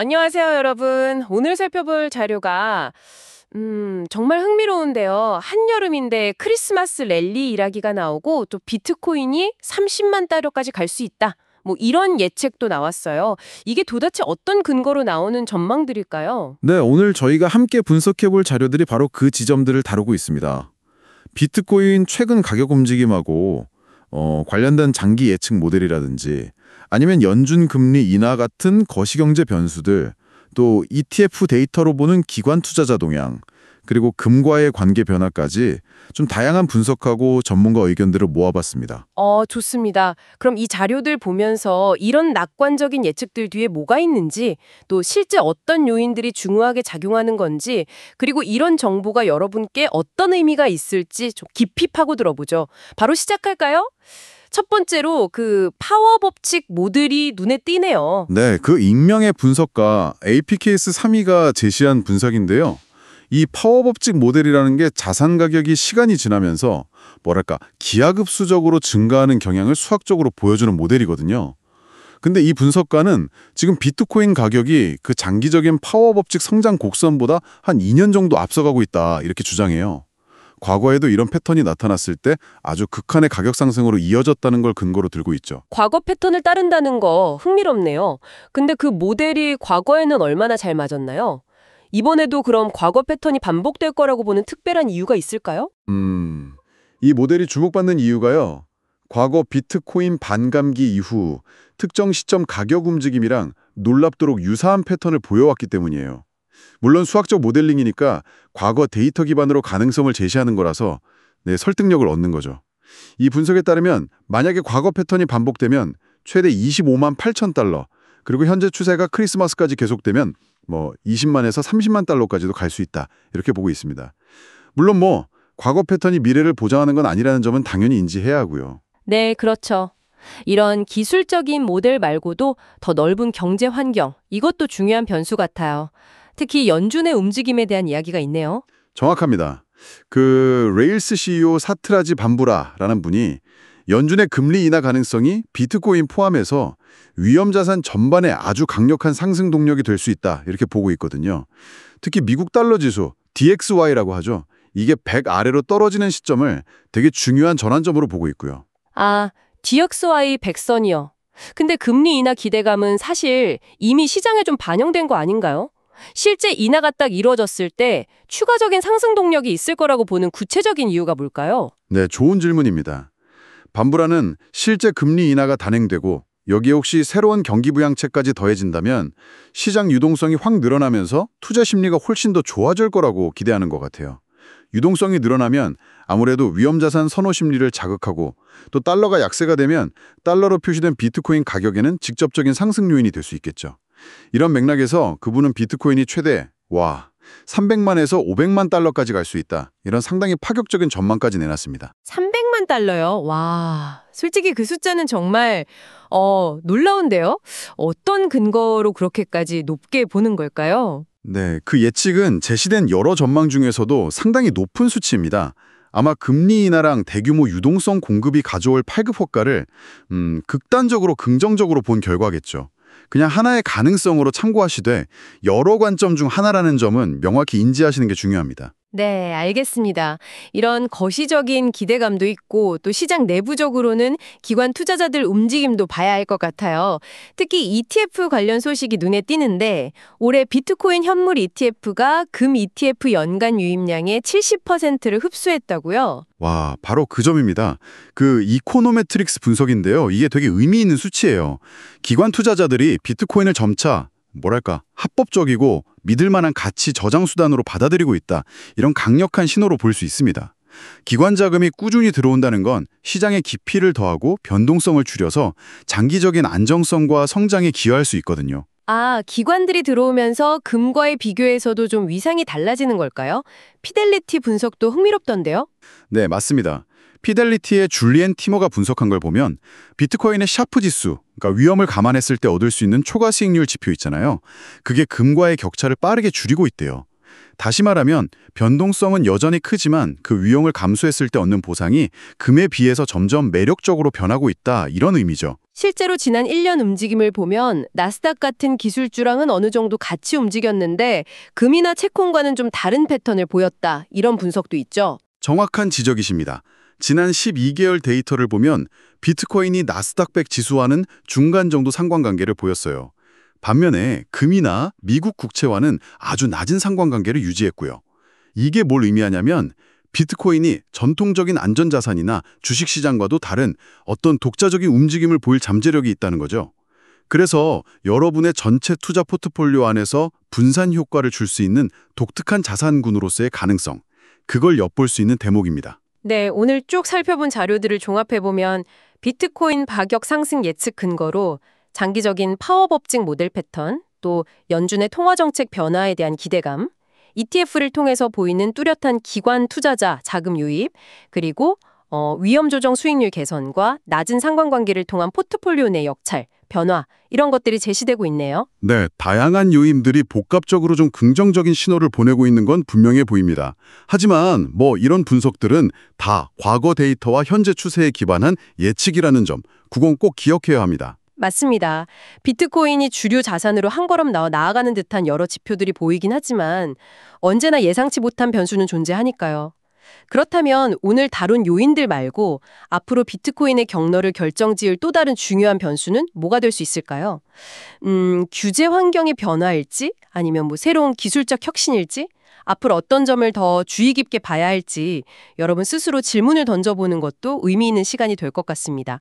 안녕하세요, 여러분. 오늘 살펴볼 자료가 정말 흥미로운데요. 한여름인데 크리스마스 랠리 일하기가 나오고 또 비트코인이 30만 달러까지 갈 수 있다. 뭐 이런 예측도 나왔어요. 이게 도대체 어떤 근거로 나오는 전망들일까요? 네, 오늘 저희가 함께 분석해 볼 자료들이 바로 그 지점들을 다루고 있습니다. 비트코인 최근 가격 움직임하고 관련된 장기 예측 모델이라든지 아니면 연준 금리 인하 같은 거시경제 변수들, 또 ETF 데이터로 보는 기관 투자자 동향, 그리고 금과의 관계 변화까지 좀 다양한 분석하고 전문가 의견들을 모아봤습니다. 좋습니다. 그럼 이 자료들 보면서 이런 낙관적인 예측들 뒤에 뭐가 있는지, 또 실제 어떤 요인들이 중요하게 작용하는 건지, 그리고 이런 정보가 여러분께 어떤 의미가 있을지 좀 깊이 파고 들어보죠. 바로 시작할까요? 첫 번째로 그 파워 법칙 모델이 눈에 띄네요. 네, 그 익명의 분석가 APKS 3위가 제시한 분석인데요. 이 파워 법칙 모델이라는 게 자산 가격이 시간이 지나면서 기하급수적으로 증가하는 경향을 수학적으로 보여주는 모델이거든요. 근데 이 분석가는 지금 비트코인 가격이 그 장기적인 파워 법칙 성장 곡선보다 한 2년 정도 앞서가고 있다 이렇게 주장해요. 과거에도 이런 패턴이 나타났을 때 아주 극한의 가격 상승으로 이어졌다는 걸 근거로 들고 있죠. 과거 패턴을 따른다는 거 흥미롭네요. 근데 그 모델이 과거에는 얼마나 잘 맞았나요? 이번에도 그럼 과거 패턴이 반복될 거라고 보는 특별한 이유가 있을까요? 이 모델이 주목받는 이유가요. 과거 비트코인 반감기 이후 특정 시점 가격 움직임이랑 놀랍도록 유사한 패턴을 보여왔기 때문이에요. 물론 수학적 모델링이니까 과거 데이터 기반으로 가능성을 제시하는 거라서 설득력을 얻는 거죠. 이 분석에 따르면 만약에 과거 패턴이 반복되면 최대 25만 8천 달러, 그리고 현재 추세가 크리스마스까지 계속되면 20만에서 30만 달러까지도 갈 수 있다. 이렇게 보고 있습니다. 물론 과거 패턴이 미래를 보장하는 건 아니라는 점은 당연히 인지해야 하고요. 네, 그렇죠. 이런 기술적인 모델 말고도 더 넓은 경제 환경, 이것도 중요한 변수 같아요. 특히 연준의 움직임에 대한 이야기가 있네요. 정확합니다. 그 레일스 CEO 사트라지 반부라라는 분이 연준의 금리 인하 가능성이 비트코인 포함해서 위험자산 전반에 아주 강력한 상승 동력이 될 수 있다 이렇게 보고 있거든요. 특히 미국 달러 지수 DXY라고 하죠. 이게 100 아래로 떨어지는 시점을 되게 중요한 전환점으로 보고 있고요. 아, DXY 100선이요. 근데 금리 인하 기대감은 사실 이미 시장에 좀 반영된 거 아닌가요? 실제 인하가 딱 이루어졌을 때 추가적인 상승 동력이 있을 거라고 보는 구체적인 이유가 뭘까요? 네, 좋은 질문입니다. 반부라는 실제 금리 인하가 단행되고 여기에 혹시 새로운 경기부양책까지 더해진다면 시장 유동성이 확 늘어나면서 투자 심리가 훨씬 더 좋아질 거라고 기대하는 것 같아요. 유동성이 늘어나면 아무래도 위험자산 선호 심리를 자극하고 또 달러가 약세가 되면 달러로 표시된 비트코인 가격에는 직접적인 상승 요인이 될 수 있겠죠. 이런 맥락에서 그분은 비트코인이 최대 300만에서 500만 달러까지 갈 수 있다. 이런 상당히 파격적인 전망까지 내놨습니다. 300만 달러요? 와, 솔직히 그 숫자는 정말 놀라운데요? 어떤 근거로 그렇게까지 높게 보는 걸까요? 네, 그 예측은 제시된 여러 전망 중에서도 상당히 높은 수치입니다. 아마 금리 인하랑 대규모 유동성 공급이 가져올 팔급 효과를 극단적으로 긍정적으로 본 결과겠죠. 그냥 하나의 가능성으로 참고하시되 여러 관점 중 하나라는 점은 명확히 인지하시는 게 중요합니다. 네, 알겠습니다. 이런 거시적인 기대감도 있고 또 시장 내부적으로는 기관 투자자들 움직임도 봐야 할 것 같아요. 특히 ETF 관련 소식이 눈에 띄는데 올해 비트코인 현물 ETF가 금 ETF 연간 유입량의 70%를 흡수했다고요? 와, 바로 그 점입니다. 그 이코노메트릭스 분석인데요. 이게 되게 의미 있는 수치예요. 기관 투자자들이 비트코인을 점차 합법적이고 믿을 만한 가치 저장 수단으로 받아들이고 있다. 이런 강력한 신호로 볼 수 있습니다. 기관 자금이 꾸준히 들어온다는 건 시장의 깊이를 더하고 변동성을 줄여서 장기적인 안정성과 성장에 기여할 수 있거든요. 아, 기관들이 들어오면서 금과의 비교에서도 좀 위상이 달라지는 걸까요? 피델리티 분석도 흥미롭던데요? 네, 맞습니다. 피델리티의 줄리엔 티머가 분석한 걸 보면 비트코인의 샤프 지수, 그러니까 위험을 감안했을 때 얻을 수 있는 초과 수익률 지표 있잖아요. 그게 금과의 격차를 빠르게 줄이고 있대요. 다시 말하면 변동성은 여전히 크지만 그 위험을 감수했을 때 얻는 보상이 금에 비해서 점점 매력적으로 변하고 있다 이런 의미죠. 실제로 지난 1년 움직임을 보면 나스닥 같은 기술주랑은 어느 정도 같이 움직였는데 금이나 채권과는 좀 다른 패턴을 보였다. 이런 분석도 있죠. 정확한 지적이십니다. 지난 12개월 데이터를 보면 비트코인이 나스닥100 지수와는 중간 정도 상관관계를 보였어요. 반면에 금이나 미국 국채와는 아주 낮은 상관관계를 유지했고요. 이게 뭘 의미하냐면 비트코인이 전통적인 안전자산이나 주식시장과도 다른 어떤 독자적인 움직임을 보일 잠재력이 있다는 거죠. 그래서 여러분의 전체 투자 포트폴리오 안에서 분산 효과를 줄 수 있는 독특한 자산군으로서의 가능성, 그걸 엿볼 수 있는 대목입니다. 네, 오늘 쭉 살펴본 자료들을 종합해보면 비트코인 가격 상승 예측 근거로 장기적인 파워 법칙 모델 패턴, 또 연준의 통화정책 변화에 대한 기대감, ETF를 통해서 보이는 뚜렷한 기관 투자자 자금 유입, 그리고 위험 조정 수익률 개선과 낮은 상관관계를 통한 포트폴리오 내 역찰, 변화, 이런 것들이 제시되고 있네요. 네, 다양한 요인들이 복합적으로 좀 긍정적인 신호를 보내고 있는 건 분명해 보입니다. 하지만 이런 분석들은 다 과거 데이터와 현재 추세에 기반한 예측이라는 점, 그건 꼭 기억해야 합니다. 맞습니다. 비트코인이 주류 자산으로 한 걸음 나아가는 듯한 여러 지표들이 보이긴 하지만 언제나 예상치 못한 변수는 존재하니까요. 그렇다면 오늘 다룬 요인들 말고 앞으로 비트코인의 경로를 결정지을 또 다른 중요한 변수는 뭐가 될 수 있을까요? 규제 환경의 변화일지 아니면 새로운 기술적 혁신일지 앞으로 어떤 점을 더 주의 깊게 봐야 할지 여러분 스스로 질문을 던져보는 것도 의미 있는 시간이 될 것 같습니다.